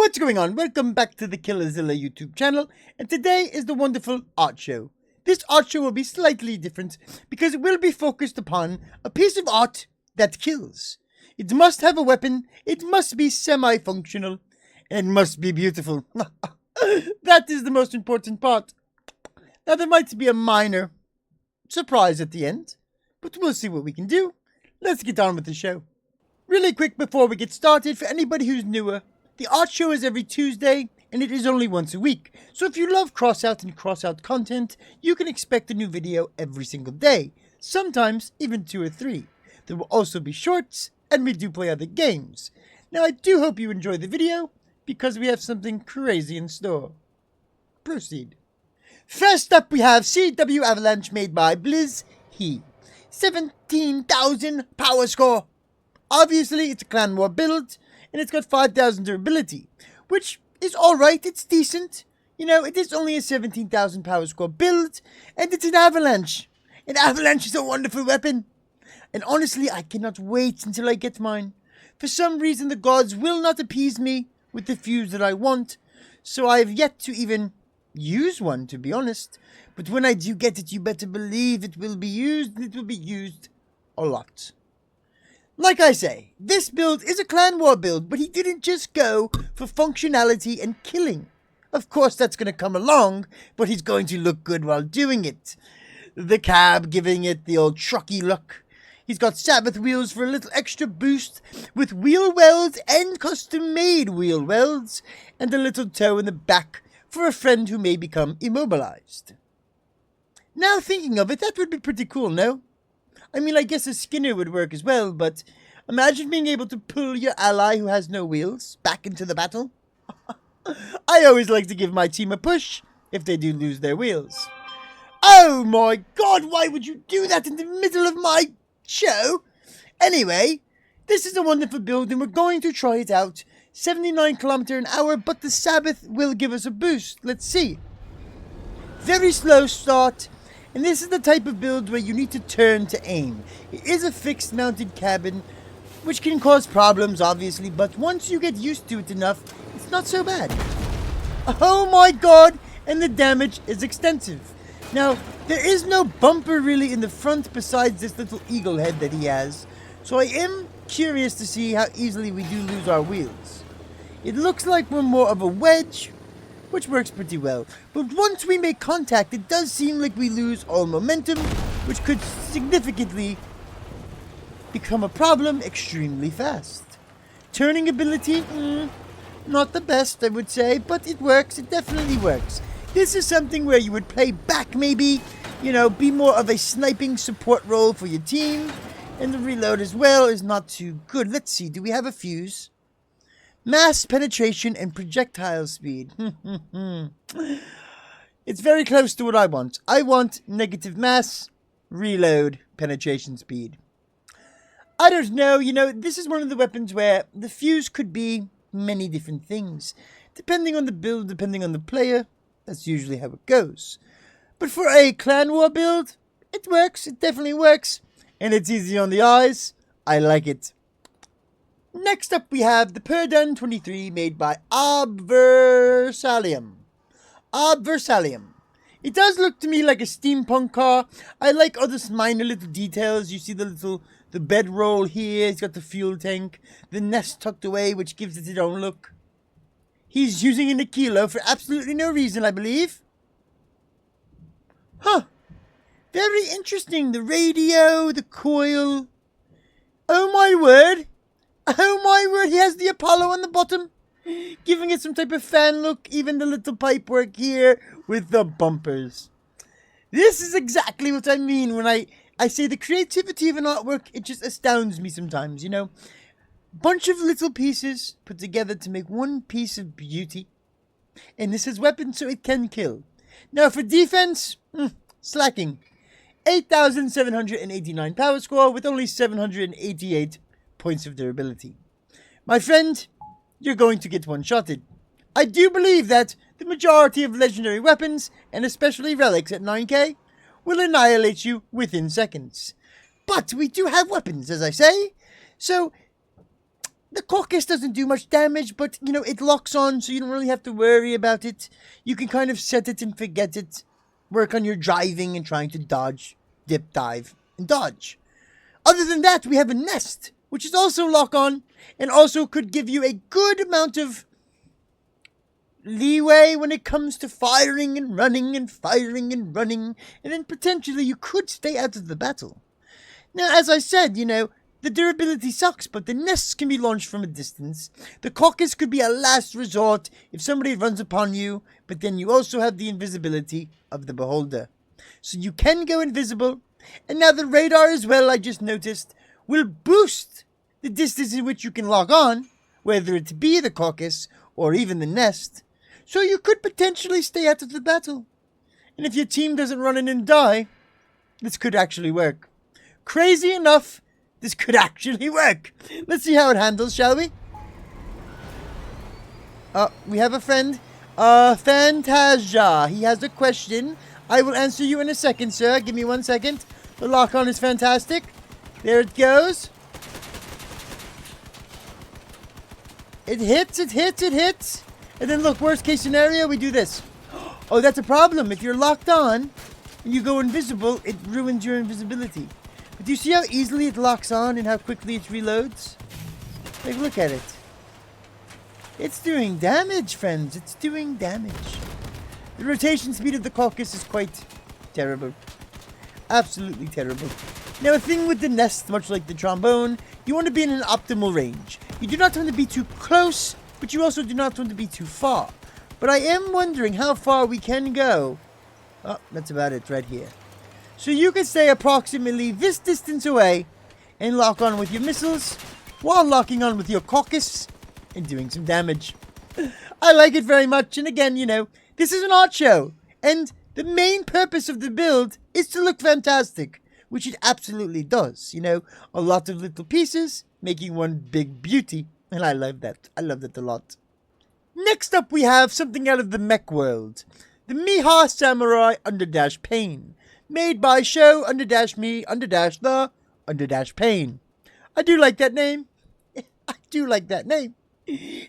What's going on? Welcome back to the Killerzilla YouTube channel, and today is the wonderful art show. This art show will be slightly different because it will be focused upon a piece of art that kills. It must have a weapon, it must be semi-functional, and it must be beautiful. That is the most important part. Now there might be a minor surprise at the end, but we'll see what we can do. Let's get on with the show. Really quick before we get started, for anybody who's newer, the art show is every Tuesday, and it is only once a week. So if you love Crossout and Crossout content, you can expect a new video every single day, sometimes even 2 or 3. There will also be shorts, and we do play other games. Now I do hope you enjoy the video, because we have something crazy in store. Proceed. First up we have CW Avalanche made by Viii. 17,000 power score. Obviously it's a clan war build, and it's got 5,000 durability, which is alright, it's decent. You know, it is only a 17,000 power score build, and it's an Avalanche. An Avalanche is a wonderful weapon. And honestly, I cannot wait until I get mine. For some reason, the gods will not appease me with the fuse that I want, so I have yet to even use one, to be honest. But when I do get it, you better believe it will be used, and it will be used a lot. Like I say, this build is a clan war build, but he didn't just go for functionality and killing. Of course that's going to come along, but he's going to look good while doing it. The cab giving it the old trucky look. He's got Sabbath wheels for a little extra boost, with wheel welds and custom-made wheel welds, and a little toe in the back for a friend who may become immobilized. Now thinking of it, that would be pretty cool, no? I mean, I guess a Skinner would work as well, but imagine being able to pull your ally who has no wheels back into the battle. I always like to give my team a push if they do lose their wheels. Oh my god, why would you do that in the middle of my show? Anyway, this is a wonderful build and we're going to try it out. 79 km/h, but the Sabbath will give us a boost. Let's see. Very slow start. And this is the type of build where you need to turn to aim. It is a fixed mounted cabin, which can cause problems obviously, but once you get used to it enough, it's not so bad. Oh my god, and the damage is extensive. Now, there is no bumper really in the front besides this little eagle head that he has, so I am curious to see how easily we do lose our wheels. It looks like we're more of a wedge, which works pretty well. But once we make contact, it does seem like we lose all momentum, which could significantly become a problem extremely fast. Turning ability, not the best, I would say, but it works, it definitely works. This is something where you would play back maybe, you know, be more of a sniping support role for your team, and the reload as well is not too good. Let's see, do we have a fuse? Mass penetration and projectile speed. It's very close to what I want. I want negative mass, reload, penetration speed. I don't know, you know, this is one of the weapons where the fuse could be many different things. Depending on the build, depending on the player, that's usually how it goes. But for a clan war build, it works, it definitely works. And it's easy on the eyes. I like it. Next up we have the Perdun 23 made by AVALANCHE. It does look to me like a steampunk car. I like other minor little details. You see the bedroll here. He's got the fuel tank. The nest tucked away, which gives it its own look. He's using a kilo for absolutely no reason, I believe. Huh. Very interesting. The radio, the coil. Oh my word. Oh my word, he has the Apollo on the bottom, giving it some type of fan look, even the little pipe work here with the bumpers. This is exactly what I mean when I say the creativity of an artwork, it just astounds me sometimes, you know. Bunch of little pieces put together to make one piece of beauty. And this is weapon, so it can kill. Now for defense, slacking. 8,789 power score with only 788 points of durability. My friend, you're going to get one-shotted. I do believe that the majority of legendary weapons, and especially relics at 9k, will annihilate you within seconds. But we do have weapons, as I say, so The caucus doesn't do much damage, but, you know, it locks on, so you don't really have to worry about it. You can kind of set it and forget it. Work on your driving and trying to dodge, dip, dive, and dodge. Other than that, we have a nest, which is also lock on, and also could give you a good amount of leeway when it comes to firing and running and firing and running, and then potentially you could stay out of the battle. Now, as I said, you know, the durability sucks, but the nests can be launched from a distance. The caucus could be a last resort if somebody runs upon you, but then you also have the invisibility of the beholder. So you can go invisible, and now the radar as well, I just noticed, will boost the distance in which you can lock on, whether it be the caucus or even the nest. So you could potentially stay out of the battle. And if your team doesn't run in and die, this could actually work. Crazy enough, this could actually work. Let's see how it handles, shall we? We have a friend. Fantasia. He has a question. I will answer you in a second, sir. Give me 1 second. The lock-on is fantastic. There it goes. It hits, it hits, it hits. And then look, worst case scenario, we do this. Oh, that's a problem. If you're locked on and you go invisible, it ruins your invisibility. But do you see how easily it locks on and how quickly it reloads? Like, look at it. It's doing damage, friends. It's doing damage. The rotation speed of the caucus is quite terrible. Absolutely terrible. Now, a thing with the nest, much like the trombone, you want to be in an optimal range. You do not want to be too close, but you also do not want to be too far. But I am wondering how far we can go. Oh, that's about it right here. So you can stay approximately this distance away and lock on with your missiles while locking on with your caucus and doing some damage. I like it very much, and again, you know, this is an art show, and the main purpose of the build is to look fantastic, which it absolutely does, you know, a lot of little pieces making one big beauty, and I love that. I love that a lot. Next up, we have something out of the mech world, the Miha Samurai _ Pain, made by show _ me _ the _ Pain. I do like that name. I do like that name.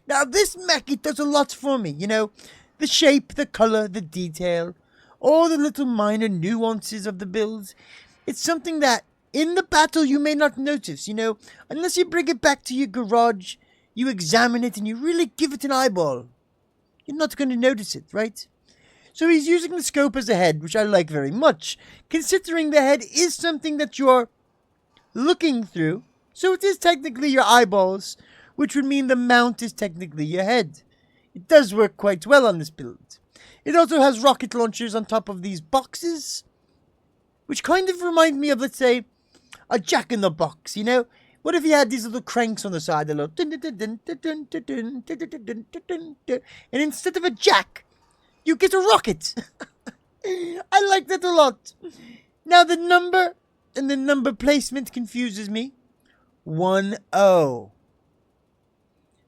Now, this mech, it does a lot for me, you know, the shape, the color, the detail, all the little minor nuances of the build. It's something that in the battle you may not notice, you know, unless you bring it back to your garage, you examine it and you really give it an eyeball. You're not going to notice it, right? So he's using the scope as a head, which I like very much, considering the head is something that you're looking through. So it is technically your eyeballs, which would mean the mount is technically your head. It does work quite well on this build. It also has rocket launchers on top of these boxes, which kind of remind me of, let's say, a jack-in-the-box, you know? What if you had these little cranks on the side, a little and instead of a jack, you get a rocket. I like that a lot. Now the number and the number placement confuses me. 1-0.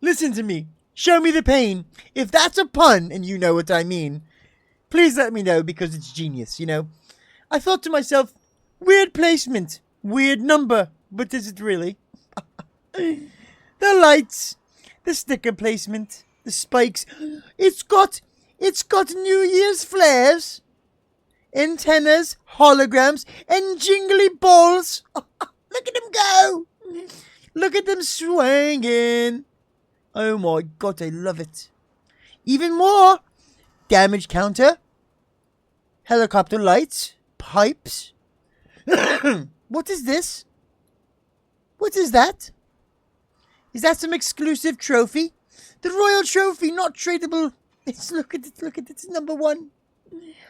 Listen to me. Show me the pain. If that's a pun, and you know what I mean, please let me know, because it's genius, you know? I thought to myself, weird placement, weird number, but is it really? The lights, the sticker placement, the spikes. It's got New Year's flares, antennas, holograms, and jingly balls. Look at them go. Look at them swinging. Oh my god, I love it. Even more. Damage counter. Helicopter lights. Pipes. What is this? What is that? Is that some exclusive trophy? The royal trophy, not tradable. Look at it, it's number 1.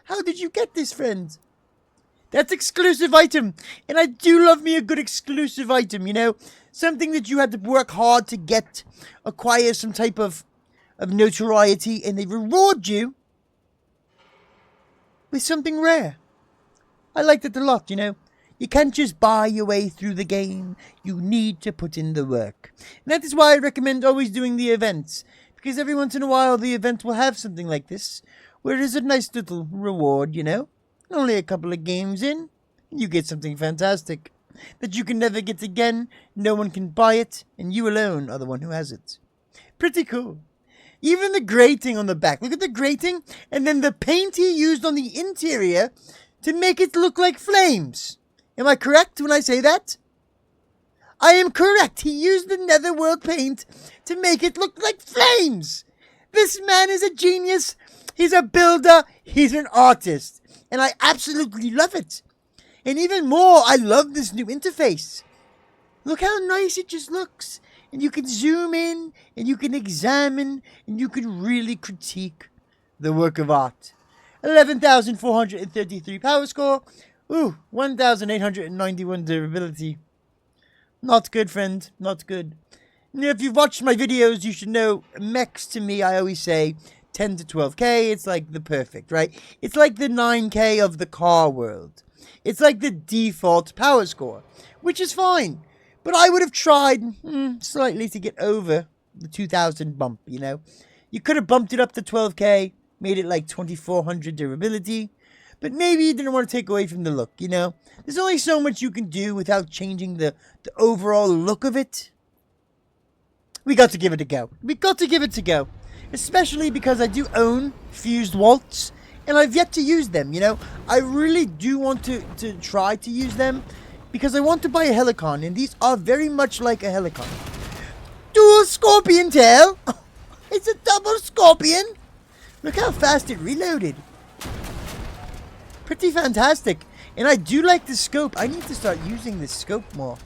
How did you get this, friend? That's exclusive item. And I do love me a good exclusive item, you know? Something that you had to work hard to get, acquire some type of notoriety, and they reward you with something rare. I like that a lot, you know? You can't just buy your way through the game. You need to put in the work. And that is why I recommend always doing the events. Because every once in a while the event will have something like this, where it is a nice little reward, you know? Only a couple of games in, and you get something fantastic. that you can never get again, no one can buy it, and you alone are the one who has it. Pretty cool. Even the grating on the back. Look at the grating, and then the paint he used on the interior to make it look like flames. Am I correct when I say that? I am correct. He used the Netherworld paint to make it look like flames. This man is a genius. He's a builder. He's an artist. And I absolutely love it. And even more, I love this new interface. Look how nice it just looks. And you can zoom in, and you can examine, and you can really critique the work of art. 11,433 power score. Ooh, 1,891 durability. Not good, friend. Not good. Now, if you've watched my videos, you should know mechs to me, I always say 10 to 12k. It's like the perfect, right? It's like the 9k of the car world. It's like the default power score, which is fine. But I would have tried slightly to get over the 2,000 bump, you know. You could have bumped it up to 12k, made it like 2,400 durability. But maybe you didn't want to take away from the look, you know. There's only so much you can do without changing the overall look of it. We got to give it a go. We got to give it a go. Especially because I do own fused waltz. And I've yet to use them, you know. I really do want to try to use them. Because I want to buy a Helicon. And these are very much like a Helicon. Dual scorpion tail. It's a double scorpion. Look how fast it reloaded. Pretty fantastic. And I do like the scope. I need to start using this scope more.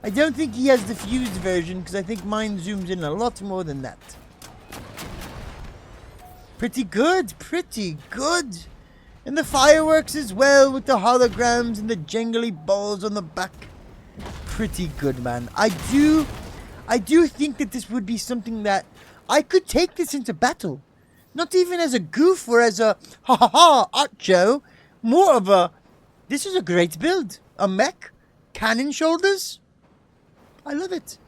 I don't think he has the fused version because I think mine zooms in a lot more than that. Pretty good. Pretty good. And the fireworks as well with the holograms and the jangly balls on the back. Pretty good, man. I do think that this would be something that I could take this into battle. Not even as a goof or as a ha-ha-ha art show. More of a, this is a great build. A mech, cannon shoulders. I love it.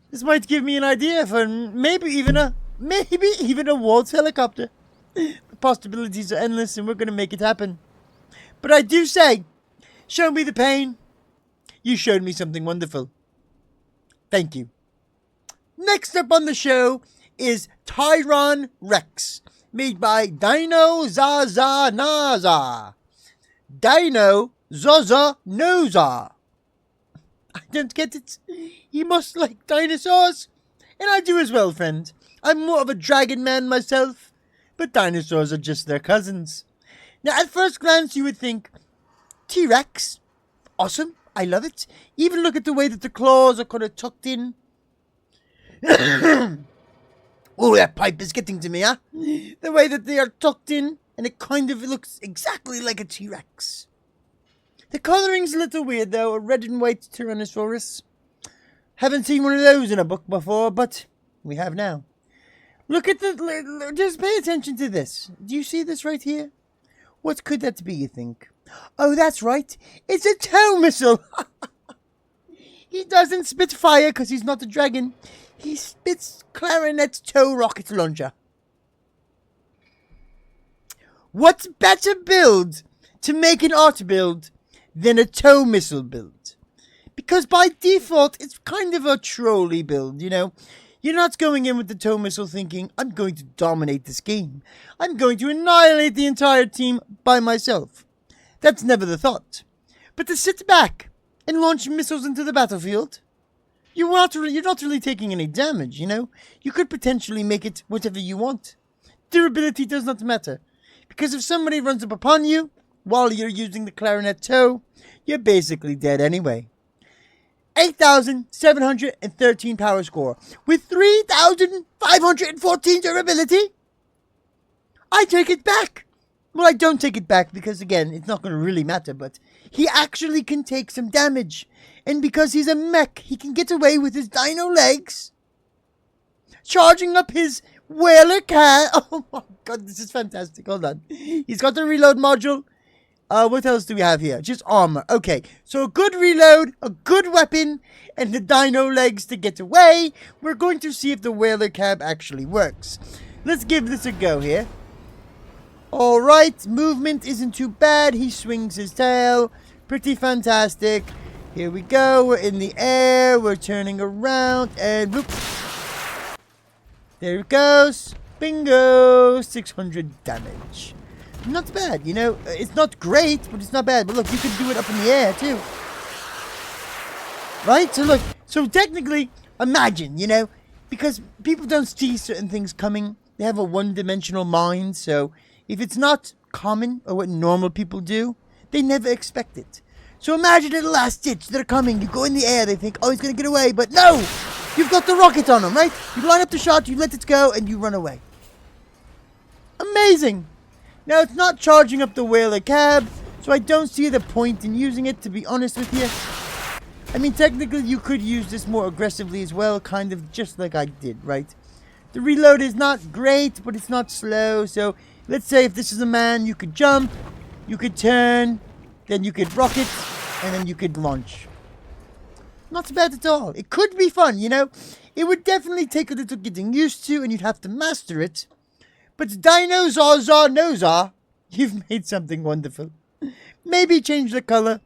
This might give me an idea for maybe even a waltz helicopter. The possibilities are endless and we're going to make it happen. But I do say, show me the pain. You showed me something wonderful. Thank you. Next up on the show is TIRANREX, made by Dino Zaza Naza. Dino Zaza Noza. I don't get it. You must like dinosaurs. And I do as well, friend. I'm more of a dragon man myself. But dinosaurs are just their cousins. Now, at first glance, you would think, T-Rex. Awesome. I love it. Even look at the way that the claws are kind of tucked in. Oh, that pipe is getting to me, huh? The way that they are tucked in, and it kind of looks exactly like a T-Rex. The coloring's a little weird, though. A red and white Tyrannosaurus. Haven't seen one of those in a book before, but we have now. Look at the... Just pay attention to this. Do you see this right here? What could that be, you think? Oh, that's right. It's a tow missile. He doesn't spit fire because he's not a dragon. He spits clarinet tow rocket launcher. What's better build to make an art build than a tow missile build? Because by default, it's kind of a trolley build, you know. You're not going in with the tow missile thinking, I'm going to dominate this game. I'm going to annihilate the entire team by myself. That's never the thought. But to sit back and launch missiles into the battlefield, you're not really taking any damage, you know. You could potentially make it whatever you want. Durability does not matter. Because if somebody runs up upon you while you're using the clarinet tow, you're basically dead anyway. 8,713 power score with 3,514 durability. I take it back. Well, I don't take it back because, again, it's not going to really matter, but he actually can take some damage. And because he's a mech, he can get away with his dino legs, charging up his whaler car. Oh my god, this is fantastic. Hold on. He's got the reload module. What else do we have here? Just armor. Okay, so a good reload, a good weapon, and the dino legs to get away. We're going to see if the whaler cab actually works. Let's give this a go here. Alright, movement isn't too bad. He swings his tail. Pretty fantastic. Here we go. We're in the air. We're turning around. And whoop. There it goes. Bingo. 600 damage. Not bad, you know. It's not great, but it's not bad. But look, you can do it up in the air, too. Right? So look. So technically, imagine, you know. Because people don't see certain things coming. They have a one-dimensional mind. So if it's not common or what normal people do, they never expect it. So imagine at the last ditch, they're coming, you go in the air, they think, oh, he's going to get away, but no! You've got the rocket on him, right? You line up the shot, you let it go, and you run away. Amazing! Now, it's not charging up the whaler cab, so I don't see the point in using it, to be honest with you. I mean, technically, you could use this more aggressively as well, kind of just like I did, right? The reload is not great, but it's not slow, so let's say if this is a man, you could jump, you could turn, then you could rocket, and then you could launch. Not bad at all. It could be fun, you know. It would definitely take a little getting used to, and you'd have to master it. But dinosaurs, you've made something wonderful. Maybe change the color.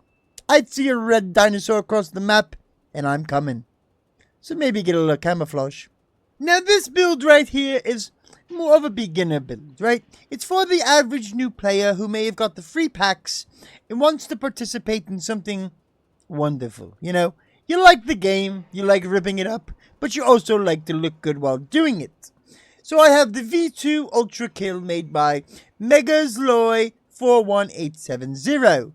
I'd see a red dinosaur across the map, and I'm coming. So maybe get a little camouflage. Now this build right here is more of a beginner build, right? It's for the average new player who may have got the free packs and wants to participate in something wonderful, you know? You like the game, you like ripping it up, but you also like to look good while doing it. So I have the V2 ULTRAKILL made by Megazloy 41870.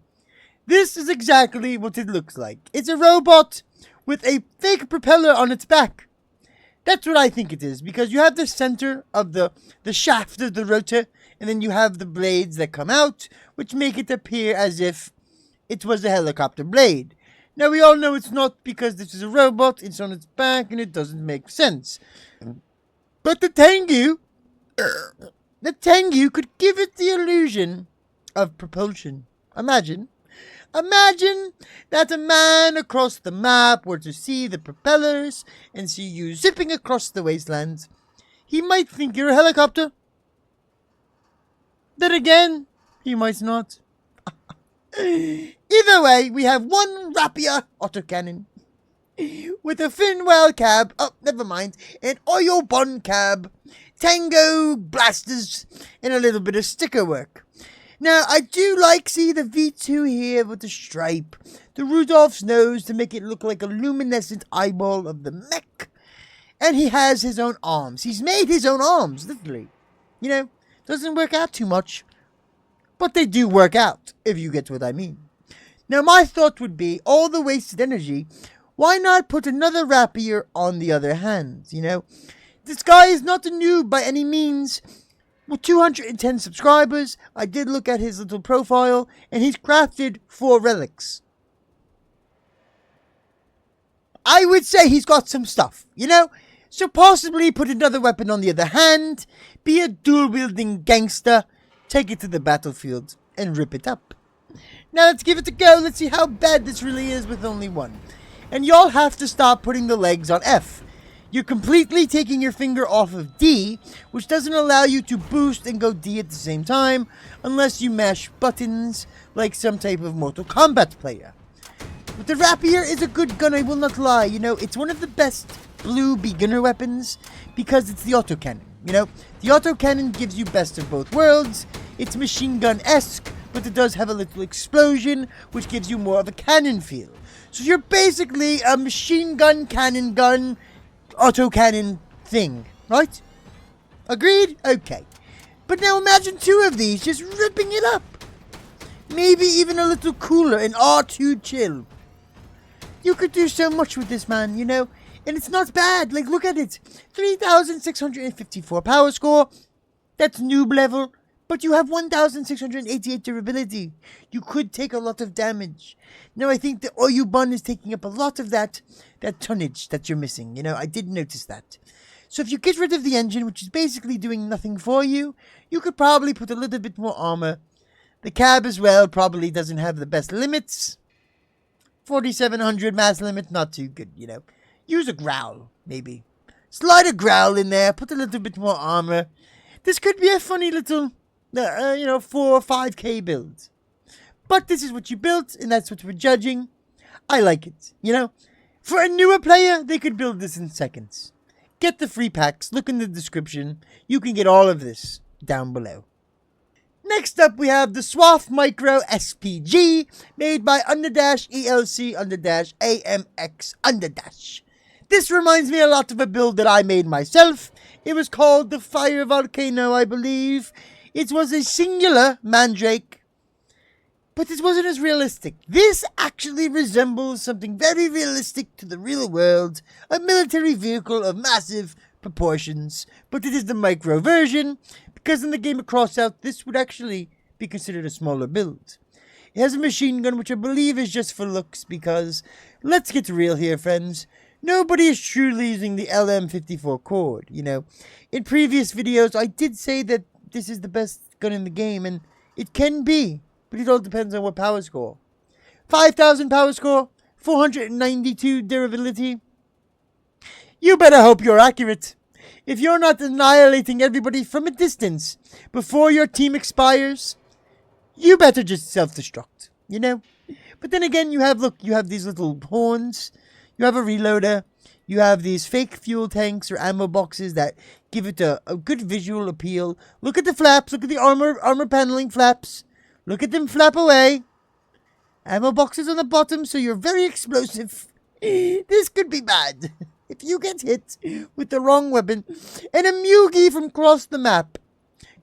This is exactly what it looks like. It's a robot with a fake propeller on its back. That's what I think it is, because you have the center of the shaft of the rotor, and then you have the blades that come out, which make it appear as if it was a helicopter blade. Now, we all know it's not, because this is a robot, it's on its back, and it doesn't make sense. But the Tengu could give it the illusion of propulsion. Imagine that a man across the map were to see the propellers and see you zipping across the wasteland. He might think you're a helicopter. Then again, he might not. Either way, we have one rapier autocannon with a fin well cab, oh, never mind, an oil bond cab, tango blasters, and a little bit of sticker work. Now, I do see the V2 here with the stripe, the Rudolph's nose to make it look like a luminescent eyeball of the mech, and he has his own arms. He's made his own arms, literally. You know, doesn't work out too much, but they do work out, if you get what I mean. Now, my thought would be, all the wasted energy, why not put another rapier on the other hand, you know? This guy is not a noob by any means. With 210 subscribers, I did look at his little profile, and he's crafted 4 relics. I would say he's got some stuff, you know? So possibly put another weapon on the other hand, be a dual-wielding gangster, take it to the battlefield, and rip it up. Now let's give it a go, let's see how bad this really is with only one. And y'all have to stop putting the legs on F. You're completely taking your finger off of D, which doesn't allow you to boost and go D at the same time, unless you mash buttons like some type of Mortal Kombat player. But the rapier is a good gun, I will not lie. You know, it's one of the best blue beginner weapons because it's the autocannon. You know, the autocannon gives you best of both worlds. It's machine gun-esque, but it does have a little explosion, which gives you more of a cannon feel. So you're basically a machine gun, cannon gun, autocannon thing, right? Agreed? Okay. But now imagine 2 of these just ripping it up. Maybe even a little cooler, an R2 chill. You could do so much with this, man, you know? And it's not bad. Like, look at it. 3,654 power score. That's noob level. But you have 1,688 durability. You could take a lot of damage. Now, I think the Oyu Bun is taking up a lot of that tonnage that you're missing. You know, I did notice that. So if you get rid of the engine, which is basically doing nothing for you, you could probably put a little bit more armor. The cab as well probably doesn't have the best limits. 4,700 mass limit, not too good, you know. Use a growl, maybe. Slide a growl in there, put a little bit more armor. This could be a funny little, 4 or 5k build. But this is what you built, and that's what we're judging. I like it, you know. For a newer player, they could build this in seconds. Get the free packs, look in the description. You can get all of this down below. Next up, we have the SWAF Micro SPG, made by _ELC_AMX_. This reminds me a lot of a build that I made myself. It was called the Fire Volcano, I believe. It was a singular Mandrake, but this wasn't as realistic. This actually resembles something very realistic to the real world, a military vehicle of massive proportions, but it is the micro version, because in the game of Crossout, this would actually be considered a smaller build. It has a machine gun, which I believe is just for looks, because, let's get real here, friends, nobody is truly using the LM54 cord, you know. In previous videos, I did say that this is the best gun in the game, and it can be, but it all depends on what power score. 5,000 power score, 492 durability. You better hope you're accurate. If you're not annihilating everybody from a distance before your team expires, you better just self-destruct, you know? But then again, you have these little horns, you have a reloader, you have these fake fuel tanks or ammo boxes that give it a good visual appeal. Look at the flaps, look at the armor paneling flaps. Look at them flap away. Ammo boxes on the bottom, so you're very explosive. This could be bad. If you get hit with the wrong weapon, and a Mugi from across the map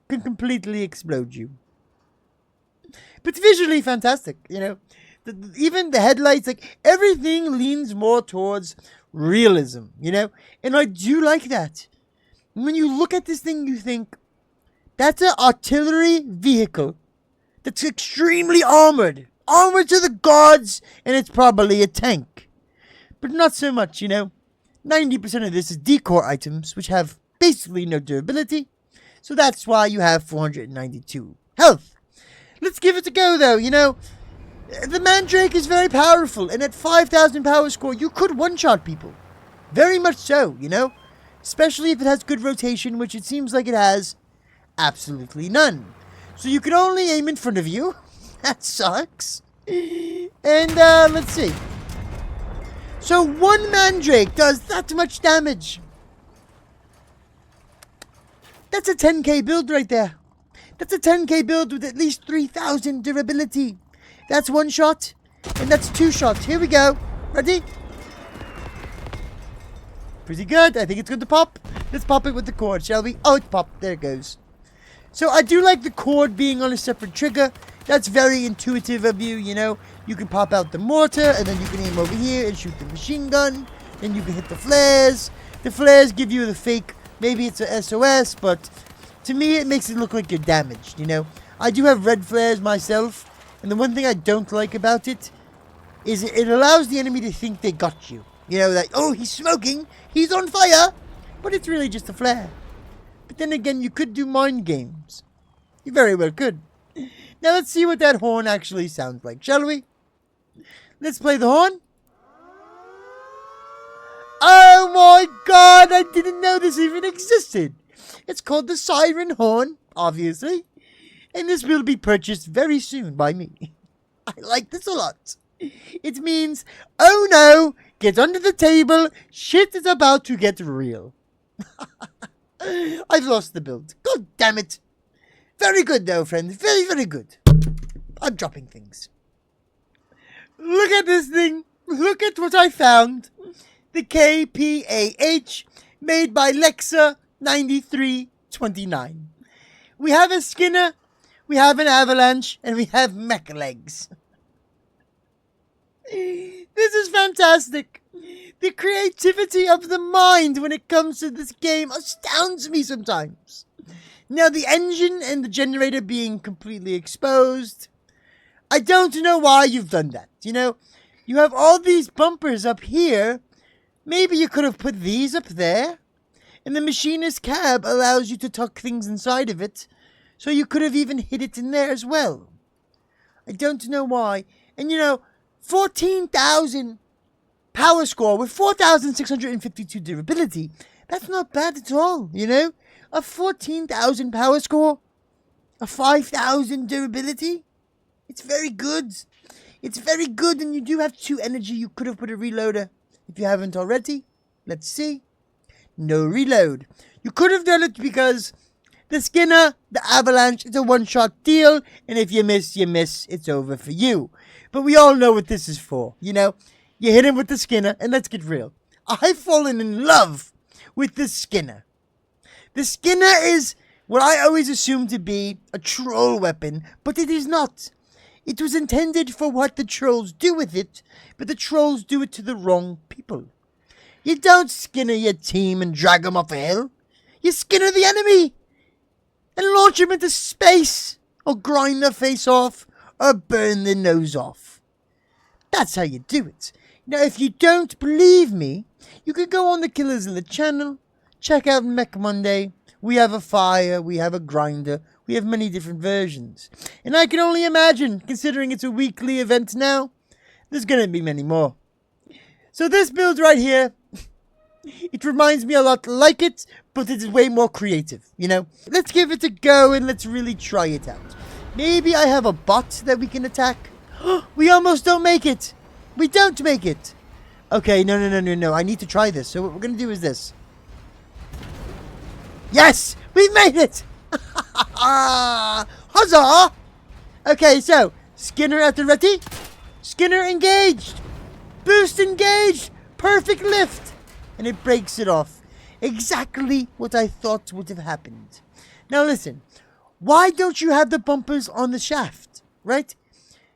can completely explode you. But visually fantastic, you know. Even the headlights, like, everything leans more towards realism, you know. And I do like that. When you look at this thing, you think, that's an artillery vehicle that's extremely armored. Armored to the gods, and it's probably a tank. But not so much, you know. 90% of this is decor items, which have basically no durability. So that's why you have 492 health. Let's give it a go, though, you know. The Mandrake is very powerful, and at 5,000 power score, you could one-shot people. Very much so, you know. Especially if it has good rotation, which it seems like it has absolutely none. So you can only aim in front of you. That sucks. And, let's see. So one Mandrake does that much damage. That's a 10k build right there. That's a 10k build with at least 3,000 durability. That's one shot, and that's two shots. Here we go. Ready? Pretty good. I think it's going to pop. Let's pop it with the cord, shall we? Oh, it popped. There it goes. So I do like the cord being on a separate trigger. That's very intuitive of you, you know. You can pop out the mortar, and then you can aim over here and shoot the machine gun. Then you can hit the flares. The flares give you the fake, maybe it's a SOS, but to me it makes it look like you're damaged, you know. I do have red flares myself, and the one thing I don't like about it is it allows the enemy to think they got you. You know, like, oh, he's smoking, he's on fire, but it's really just a flare. But then again, you could do mind games. You very well could. Now let's see what that horn actually sounds like, shall we? Let's play the horn. Oh my god, I didn't know this even existed. It's called the Siren Horn, obviously. And this will be purchased very soon by me. I like this a lot. It means, oh no, get under the table, shit is about to get real. I've lost the build. God damn it. Very good though, friends. Very, very good. I'm dropping things. Look at this thing. Look at what I found. The KPAH, made by Lexa 9329. We have a Skinner, we have an Avalanche, and we have mech legs. This is fantastic. The creativity of the mind when it comes to this game astounds me sometimes. Now, the engine and the generator being completely exposed, I don't know why you've done that. You know, you have all these bumpers up here. Maybe you could have put these up there. And the machinist cab allows you to tuck things inside of it. So you could have even hid it in there as well. I don't know why. And you know, 14,000 power score with 4,652 durability. That's not bad at all, you know? A 14,000 power score? A 5,000 durability? It's very good. It's very good, and you do have 2 energy. You could have put a reloader if you haven't already. Let's see. No reload. You could have done it because the Skinner, the Avalanche, it's a one-shot deal, and if you miss, you miss. It's over for you. But we all know what this is for, you know? You hit him with the Skinner, and let's get real. I've fallen in love with the Skinner. The Skinner is what I always assumed to be a troll weapon, but it is not. It was intended for what the trolls do with it, but the trolls do it to the wrong people. You don't Skinner your team and drag them off a hill. You Skinner the enemy and launch them into space, or grind their face off, or burn their nose off. That's how you do it. Now, if you don't believe me, you could go on the Killerzilla channel, check out Mech Monday. We have a fire, we have a grinder, we have many different versions. And I can only imagine, considering it's a weekly event now, there's going to be many more. So this build right here, it reminds me a lot like it, but it's way more creative, you know? Let's give it a go and let's really try it out. Maybe I have a bot that we can attack. We almost don't make it. We don't make it. Okay, no. I need to try this. So what we're going to do is this. Yes! We've made it! Huzzah! Okay, so, Skinner at the ready. Skinner engaged. Boost engaged. Perfect lift. And it breaks it off. Exactly what I thought would have happened. Now listen. Why don't you have the bumpers on the shaft? Right?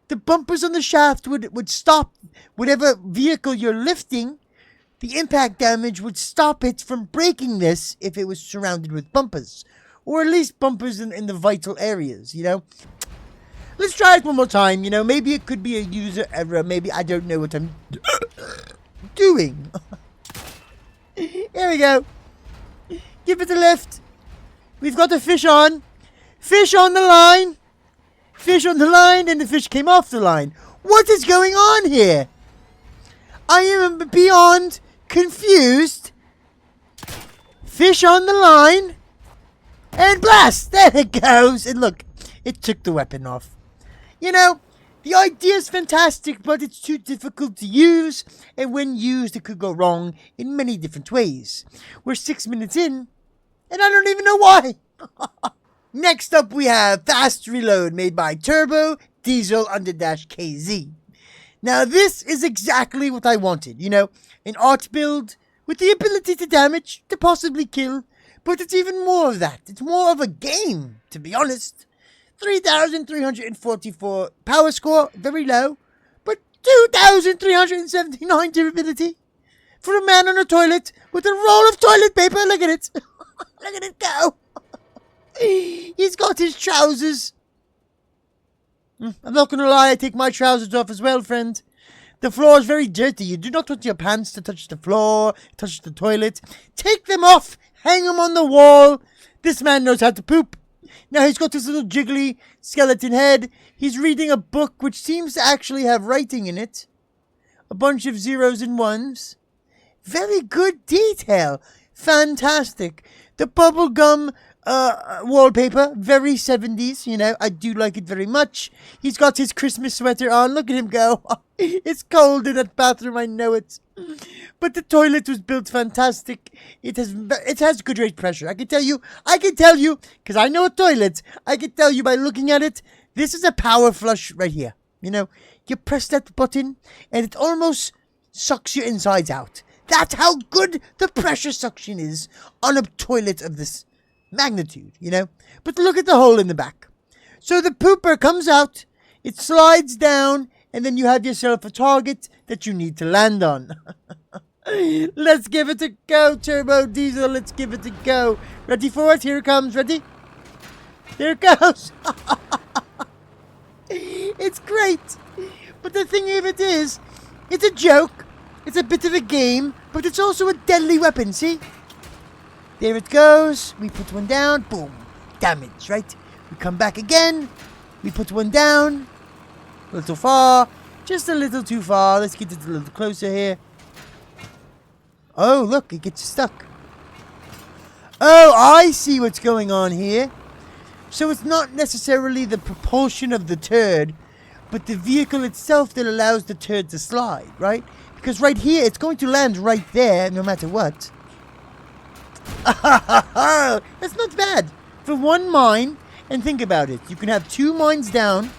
The bumpers on the shaft would stop whatever vehicle you're lifting. The impact damage would stop it from breaking this if it was surrounded with bumpers. Or at least bumpers in the vital areas, you know? Let's try it one more time, you know? Maybe it could be a user error. Maybe I don't know what I'm doing. Here we go. Give it a lift. We've got the fish on. Fish on the line. Fish on the line, and the fish came off the line. What is going on here? I am beyond confused. Fish on the line. And blast! There it goes. And look, it took the weapon off. You know, the idea is fantastic, but it's too difficult to use. And when used, it could go wrong in many different ways. We're 6 minutes in, and I don't even know why. Next up, we have Fast Reload, made by Turbo Diesel _ KZ. Now, this is exactly what I wanted. You know, an art build with the ability to damage, to possibly kill. But it's even more of that. It's more of a game, to be honest. 3,344 power score, very low. But 2,379 durability. For a man on a toilet with a roll of toilet paper. Look at it. Look at it go. He's got his trousers. I'm not going to lie, I take my trousers off as well, friend. The floor is very dirty. You do not want your pants to touch the floor, touch the toilet. Take them off. Hang them on the wall. This man knows how to poop. Now he's got this little jiggly skeleton head. He's reading a book which seems to actually have writing in it. A bunch of zeros and ones. Very good detail. Fantastic. The bubblegum wallpaper, very 70s, you know, I do like it very much. He's got his Christmas sweater on, look at him go. It's cold in that bathroom, I know it. But the toilet was built fantastic. It has good rate pressure. I can tell you, because I know a toilet, I can tell you by looking at it, this is a power flush right here. You know, you press that button, and it almost sucks your insides out. That's how good the pressure suction is on a toilet of this magnitude, you know. But look at the hole in the back. So the pooper comes out, it slides down, and then you have yourself a target that you need to land on. Let's give it a go, Turbo Diesel. Let's give it a go. Ready for it? Here it comes. Ready? There it goes. It's great. But the thing of it is, it's a joke. It's a bit of a game, but it's also a deadly weapon, see? There it goes. We put one down. Boom. Damage, right? We come back again. We put one down. A little far. Just a little too far. Let's get it a little closer here. Oh, look. It gets stuck. Oh, I see what's going on here. So it's not necessarily the propulsion of the turd, but the vehicle itself that allows the turd to slide, right? Because right here, it's going to land right there, no matter what. That's not bad. For one mine, and think about it. You can have 2 mines down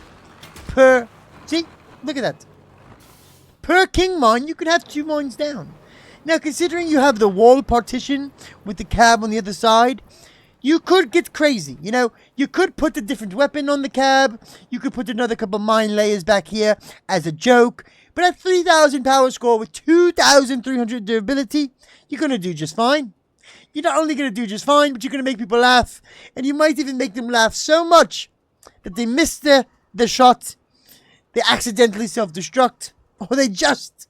per... See? Look at that. Per king mine, you can have 2 mines down. Now, considering you have the wall partition with the cab on the other side, you could get crazy. You know, you could put a different weapon on the cab. You could put another couple mine layers back here as a joke. But at 3,000 power score with 2,300 durability, you're going to do just fine. You're not only going to do just fine, but you're going to make people laugh. And you might even make them laugh so much that they miss the shot, they accidentally self-destruct, or they just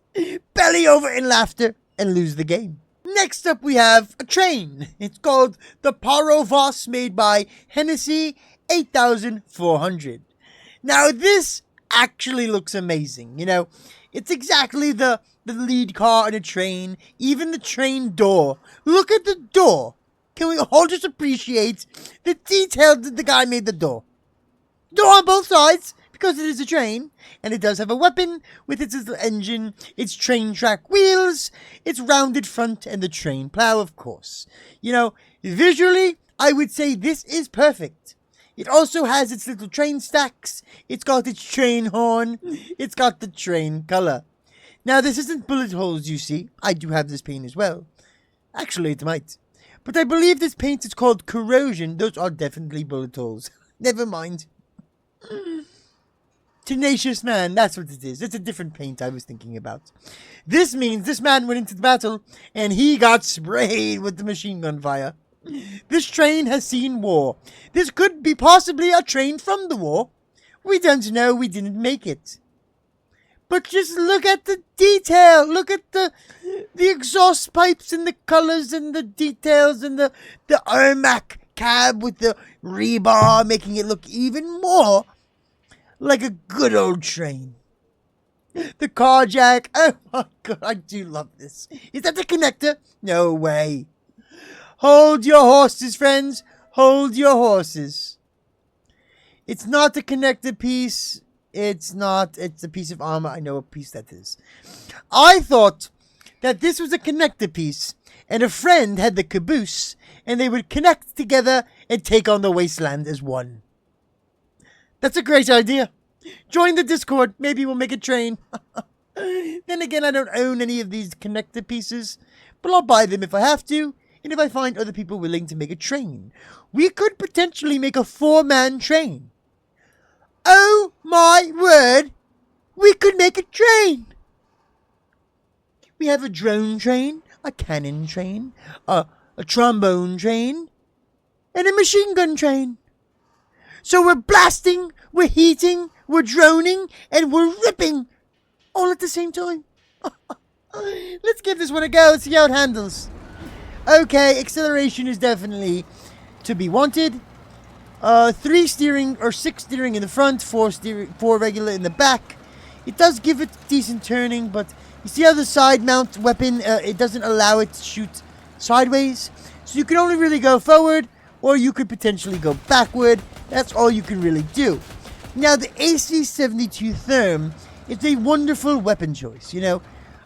belly over in laughter and lose the game. Next up, we have a train. It's called the PAROVOZ, made by Hennessy 8400. Now, this actually looks amazing. You know, it's exactly the lead car in a train, even the train door. Look at the door. Can we all just appreciate the detail that the guy made the door? Door on both sides, because it is a train, and it does have a weapon with its little engine, its train track wheels, its rounded front, and the train plow, of course. You know, visually, I would say this is perfect. It also has its little train stacks, it's got its train horn, it's got the train color. Now, this isn't bullet holes, you see. I do have this paint as well. Actually, it might. But I believe this paint is called corrosion. Those are definitely bullet holes. Never mind. Tenacious man, that's what it is. It's a different paint I was thinking about. This means this man went into the battle and he got sprayed with the machine gun fire. This train has seen war. This could be possibly a train from the war. We don't know, we didn't make it. But just look at the detail. Look at the exhaust pipes and the colors and the details and the Ermac cab with the rebar, making it look even more like a good old train. The car jack. Oh my god, I do love this. Is that the connector? No way. Hold your horses, friends. Hold your horses. It's not a connector piece. It's not. It's a piece of armor. I know what piece that is. I thought that this was a connector piece, and a friend had the caboose, and they would connect together and take on the wasteland as one. That's a great idea. Join the Discord. Maybe we'll make a train. Then again, I don't own any of these connector pieces, but I'll buy them if I have to, and if I find other people willing to make a train. We could potentially make a 4-man train. Oh my word! We could make a train! We have a drone train, a cannon train, a trombone train, and a machine gun train. So we're blasting, we're heating, we're droning, and we're ripping all at the same time. Let's give this one a go, see how it handles. Okay, acceleration is definitely to be wanted. 3 steering or 6 steering in the front, 4 regular in the back. It does give it decent turning, but you see how the side mount weapon, it doesn't allow it to shoot sideways. So you can only really go forward, or you could potentially go backward. That's all you can really do. Now, the AC-72 Therm is a wonderful weapon choice, you know.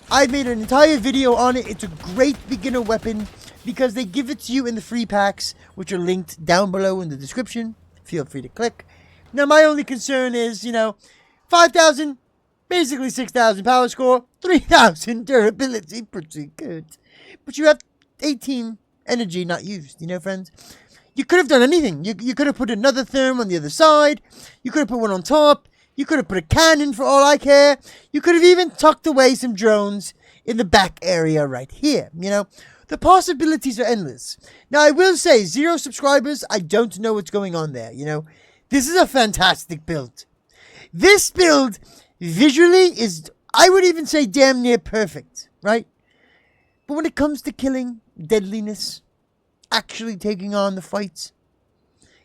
I've made an entire video on it. It's a great beginner weapon because they give it to you in the free packs, which are linked down below in the description. Feel free to click. Now, my only concern is, you know, 5,000, basically 6,000 power score, 3,000 durability, pretty good. But you have 18 energy not used, you know, friends. You could have done anything. You could have put another therm on the other side. You could have put one on top. You could have put a cannon for all I care. You could have even tucked away some drones in the back area right here. You know, the possibilities are endless. Now, I will say, 0 subscribers, I don't know what's going on there. You know, this is a fantastic build. This build, visually, is, I would even say, damn near perfect, right? But when it comes to killing, deadliness, actually taking on the fights,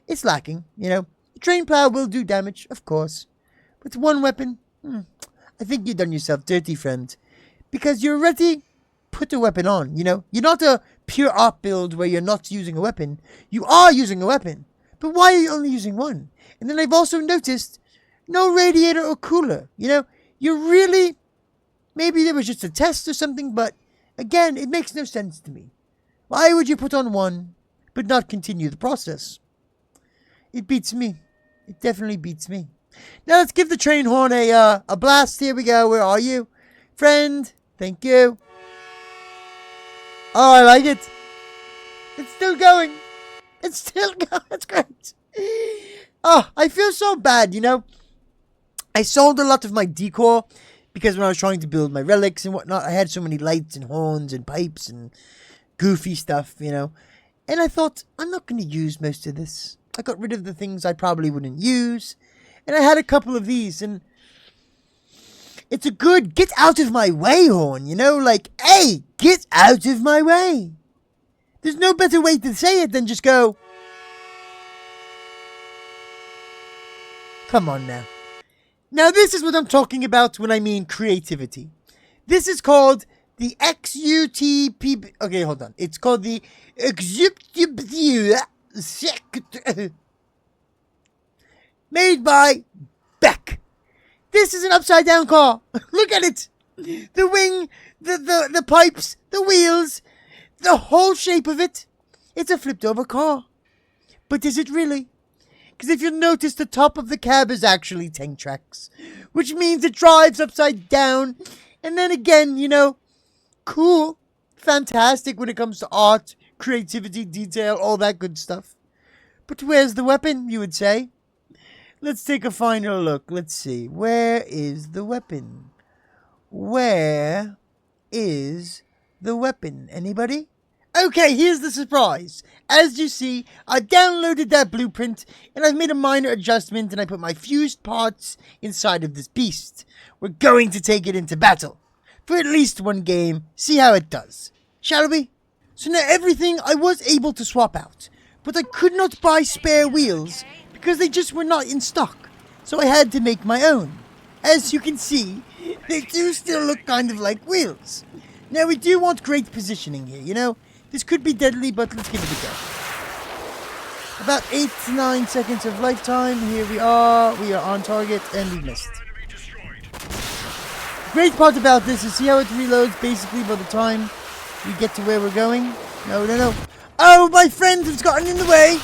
it's lacking, you know. The train plow will do damage, of course. With one weapon, I think you've done yourself dirty, friend. Because you already put a weapon on, you know. You're not a pure art build where you're not using a weapon. You are using a weapon. But why are you only using one? And then I've also noticed No radiator or cooler. You know, you really, maybe there was just a test or something, but again, it makes no sense to me. Why would you put on one, but not continue the process? It beats me. It definitely beats me. Now let's give the train horn a blast. Here we go. Where are you? Friend, thank you. Oh, I like it. It's still going. It's still going. That's great. Oh, I feel so bad, you know. I sold a lot of my decor because when I was trying to build my relics and whatnot, I had so many lights and horns and pipes and goofy stuff, you know. And I thought, I'm not going to use most of this. I got rid of the things I probably wouldn't use. And I had a couple of these, and it's a good get out of my way horn, you know? Like, hey, get out of my way. There's no better way to say it than just go, come on now. Now, this is what I'm talking about when I mean creativity. This is called the XUTPBIU. Okay, hold on. It's called the XUTPBIU. Made by Beck. This is an upside down car. Look at it. The wing, the pipes, the wheels, the whole shape of it. It's a flipped over car. But is it really? Because if you notice, the top of the cab is actually 10 tracks, which means it drives upside down. And then again, you know, cool, fantastic when it comes to art, creativity, detail, all that good stuff. But where's the weapon, you would say? Let's take a final look. Let's see. Where is the weapon? Where is the weapon? Anybody? Okay, here's the surprise. As you see, I downloaded that blueprint and I've made a minor adjustment and I put my fused parts inside of this beast. We're going to take it into battle for at least one game, see how it does. Shall we? So now everything I was able to swap out, but I could not buy spare wheels because they just were not in stock. So I had to make my own. As you can see, they do still look kind of like wheels. Now we do want great positioning here, you know. This could be deadly, but let's give it a go. About 8 to 9 seconds of lifetime. Here we are. We are on target, and we missed. Great part about this is see how it reloads basically by the time we get to where we're going. No, no, no. Oh, my friend has gotten in the way.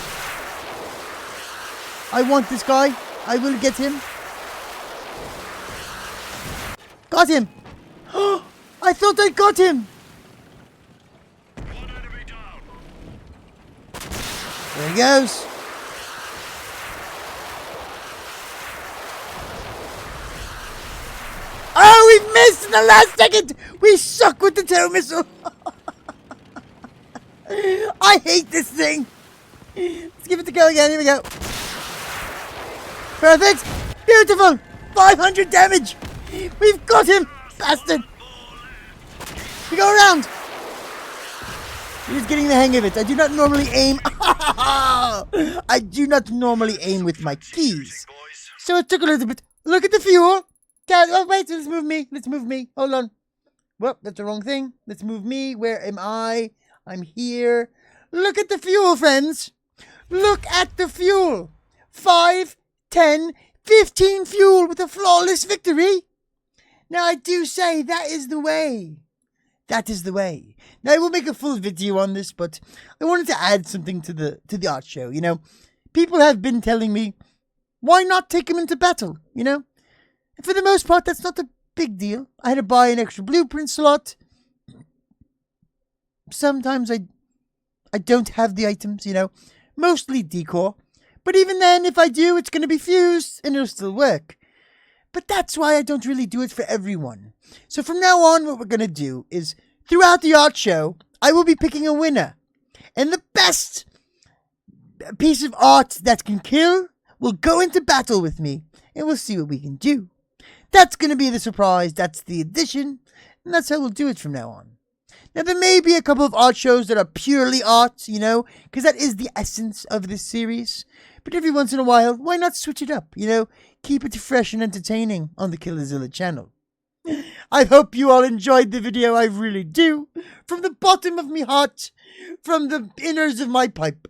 I want this guy. I will get him. Got him. I thought I got him. There he goes. Oh, we missed in the last second. We suck with the tow missile. I hate this thing. Let's give it a go again. Here we go. Perfect. Beautiful. 500 damage. We've got him. Bastard. We go around. He's getting the hang of it. I do not normally aim. I do not normally aim with my keys. So it took a little bit. Look at the fuel. Oh, wait. Let's move me. Let's move me. Hold on. Well, that's the wrong thing. Let's move me. Where am I? I'm here. Look at the fuel, friends. Look at the fuel. 5, 10, 15 fuel with a flawless victory. Now, I do say that is the way. That is the way. Now, I will make a full video on this, but I wanted to add something to the art show, you know. People have been telling me, why not take him into battle, you know? And for the most part, that's not a big deal. I had to buy an extra blueprint slot. Sometimes I don't have the items, you know. Mostly decor. But even then, if I do, it's going to be fused and it'll still work. But that's why I don't really do it for everyone. So from now on, what we're going to do is, throughout the art show, I will be picking a winner. And the best piece of art that can kill will go into battle with me. And we'll see what we can do. That's going to be the surprise. That's the addition. And that's how we'll do it from now on. Now, there may be a couple of art shows that are purely art, you know, because that is the essence of this series. But every once in a while, why not switch it up, you know? Keep it fresh and entertaining on the Killerzilla channel. I hope you all enjoyed the video, I really do. From the bottom of my heart, from the inners of my pipe.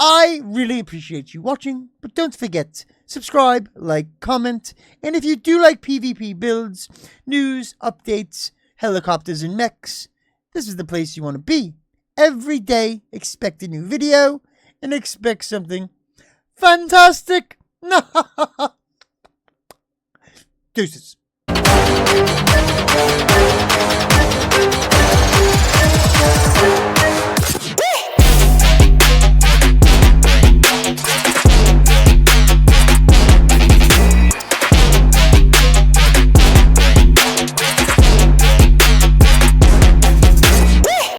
I really appreciate you watching, but don't forget, subscribe, like, comment, and if you do like PvP builds, news, updates, helicopters and mechs, this is the place you want to be. Every day, expect a new video, and expect something fantastic. Deuces.